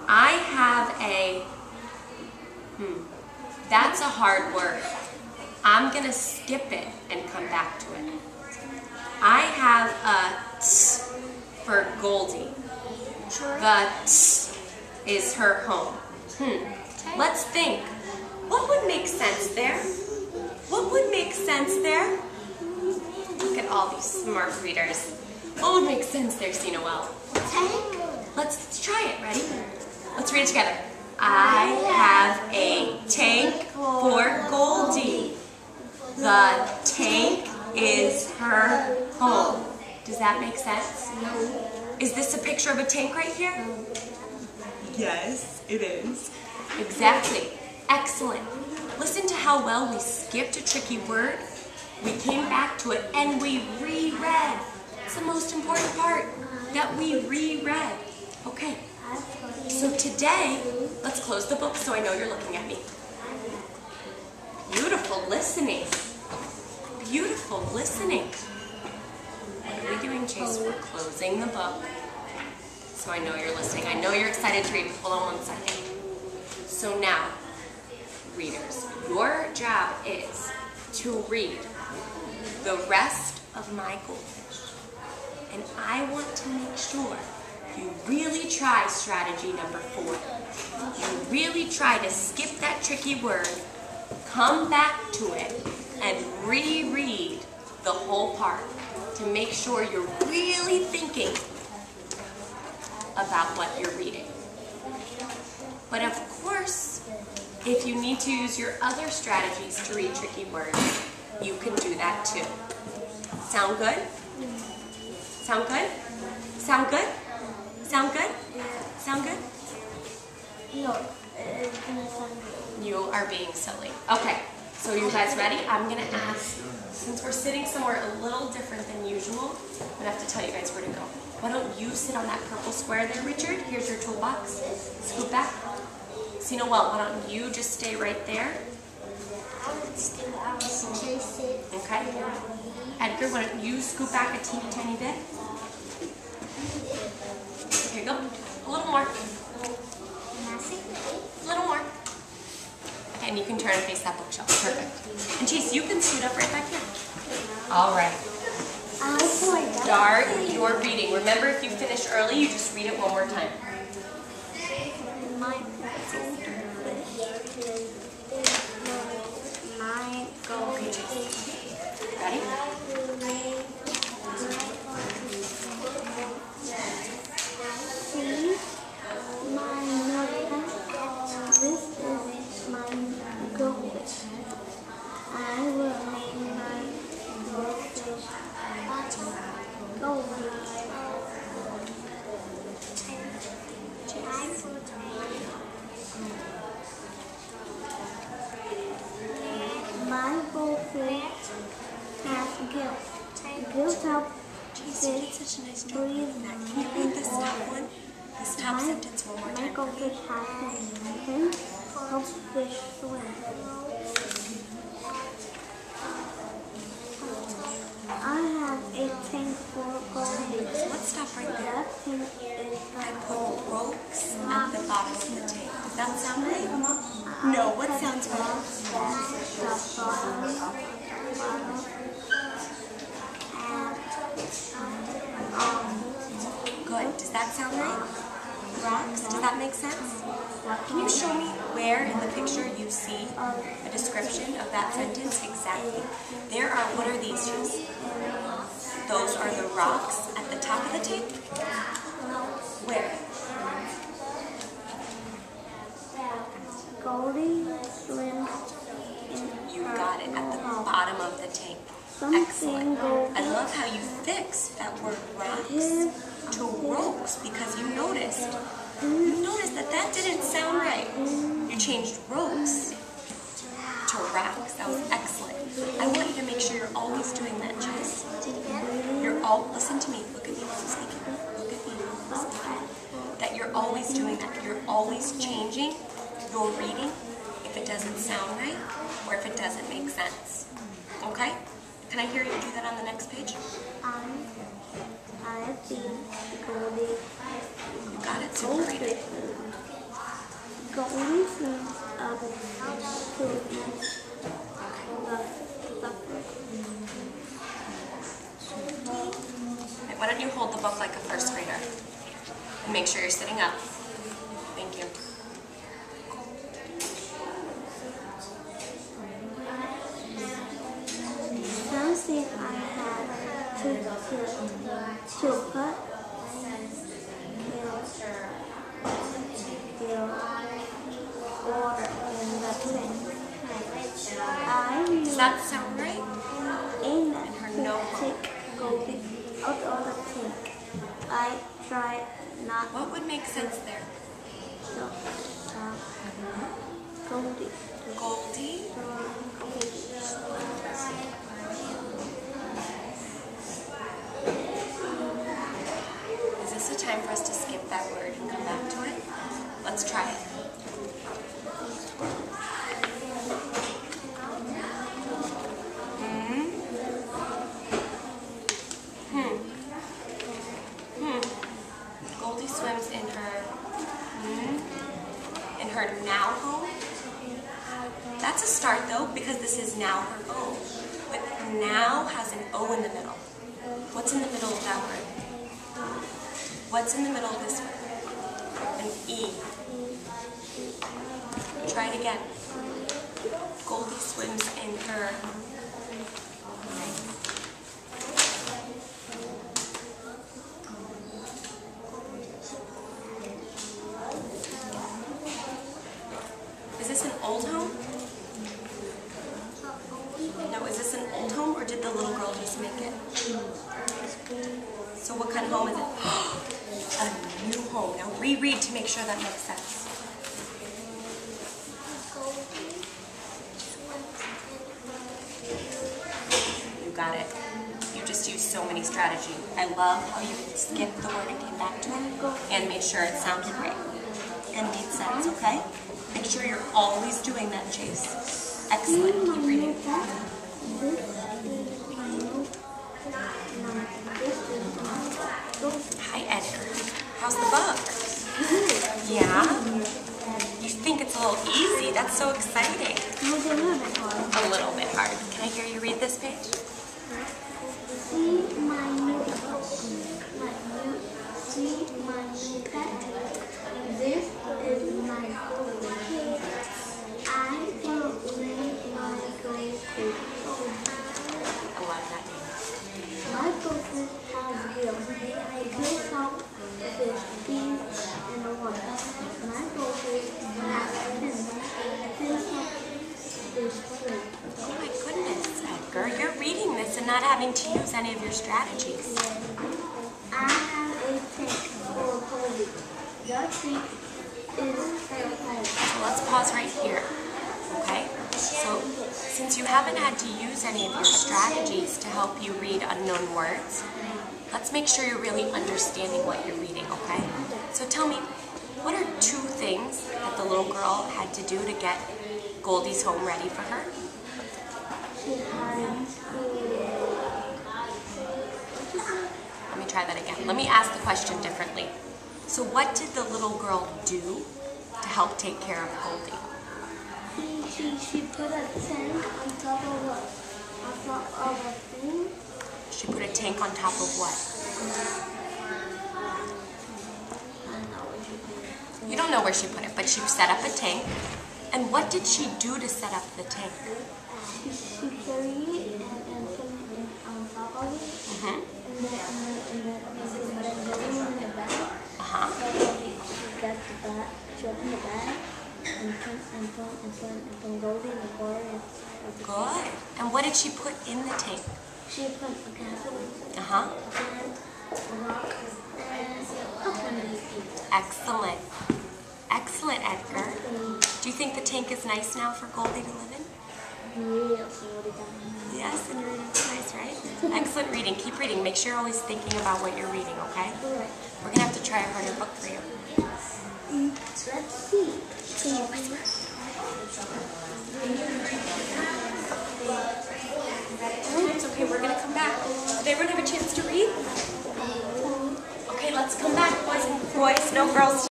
I have a, that's a hard word. I'm going to skip it and come back to it. I have a t for Goldie. The t is her home. Let's think. What would make sense there? What would make sense there? Look at all these smart readers. What would make sense there, Noel? Tank. Let's try it. Ready? Let's read it together. I have a tank for Goldie. The tank is her home. Does that make sense? No. Is this a picture of a tank right here? No. Yes, it is. Exactly. Excellent. Listen to how well we skipped a tricky word. We came back to it and we reread. It's the most important part, that we reread. Okay, so today, let's close the book so I know you're looking at me. Beautiful listening. Beautiful listening. What are we doing, Chase? We're closing the book. So I know you're listening. I know you're excited to read. Hold on 1 second. So now, readers, your job is to read the rest of my goldfish. And I want to make sure you really try strategy number 4. You really try to skip that tricky word, come back to it, and reread the whole part to make sure you're really thinking about what you're reading. But of course, if you need to use your other strategies to read tricky words, you can do that too. Sound good? Sound good? Sound good? Sound good? Sound good? No, it's gonna sound good. You are being silly. Okay, so you guys ready? I'm gonna ask, since we're sitting somewhere a little different than usual, I'm gonna have to tell you guys where to go. Why don't you sit on that purple square there, Richard? Here's your toolbox. Scoot back. Noel, why don't you just stay right there? Okay. Edgar, why don't you scoot back a teeny tiny bit? Here you go. A little more. A little more. And you can turn and face that bookshelf. Perfect. And Chase, you can scoot up right back here. All right. Start your reading. Remember, if you finish early, you just read it one more time. Okay, Chase. Ready? See my notebook. This is my goldfish. I will name my goldfish Goldfish. My goldfish has guilt. Guilt helps Chase, you did such a nice job reading that. Can you read this top one? This top sentence one more My time. goldfish has fins. Helps fish swim. I have a tank for goldfish. So let's stop right there. That tank is I put ropes at the bottom of the tank. Does that sound right? No, what sounds right? Good. Does that sound right? Rocks? Does that make sense? Can you show me where in the picture you see a description of that sentence exactly? There are, what are these shoes? Those are the rocks at the top of the tank? Where? Goldie swims in You got it, at the bottom of the tank. Something Excellent. goes I love how you fixed that word rocks to ropes because you noticed that that didn't sound right. You changed ropes to rocks. That was excellent. I want you to make sure you're always doing that, Chase. You're all, listen to me, look at me when I'm speaking. Look at me, listen to me. That you're always doing that. You're always changing your reading if it doesn't sound right or if it doesn't make sense. Okay? Can I hear you do that on the next page? I see Goldie. You got it, super. Read it. Goldie swims up to the Why don't you hold the book like a first grader? And make sure you're sitting up. Thank you. Something I had to put water in the tank. Does that sound right? In her the notebook. tank, Goldie out of the tank. I tried not What would make sense there? to Goldie. Goldie? Is this a time for us to skip that word and come back to it? Let's try it. Goldie swims in her now home. That's a start though, because this is now her home. But now has an O in the middle. What's in the middle of that word? What's in the middle of this word? An E. Try it again. Goldie swims in her. Is this an old home? No, is this an old home or did the little girl just make it? So what kind of home is it? A new home. Now reread to make sure that makes sense. You got it. You just used so many strategies. I love how you skipped the word and came back to it and made sure it sounded right and made sense, okay? Make sure you're always doing that, Chase. Excellent. Keep reading. Hi, Edgar. How's the book? Yeah? You think it's a little easy? That's so exciting. A little bit hard. Can I hear you read this page? See my new pet. This is my Goldie. I will name my Goldie. I love that name. My Goldie has gills. I kill some fish, beans, and the water. My Goldie has fins. Fins of fish food. Oh my goodness, Edgar. You're reading this and not having to use any of your strategies. I have a tank for Goldie. The tank is her home. So let's pause right here, okay? So since you haven't had to use any of your strategies to help you read unknown words, let's make sure you're really understanding what you're reading, okay? So tell me, what are 2 things that the little girl had to do to get Goldie's home ready for her? She has Let me try that again. Let me ask the question differently. So what did the little girl do to help take care of Goldie? She put a tank on top of a thing. She put a tank on top of what? You don't know where she put it, but she set up a tank. And what did she do to set up the tank? She carried it and put it on top of it. And then in the bag. So she got the bag. She opened the bag and put Goldie in the water. Good. And what did she put in the tank? She put a castle, a rock, and a bunny. Excellent. Excellent, Edgar. Do you think the tank is nice now for Goldie to live in? Yes, and you're reading nice, right? Excellent reading. Keep reading. Make sure you're always thinking about what you're reading, okay? We're going to have to try a harder book for you.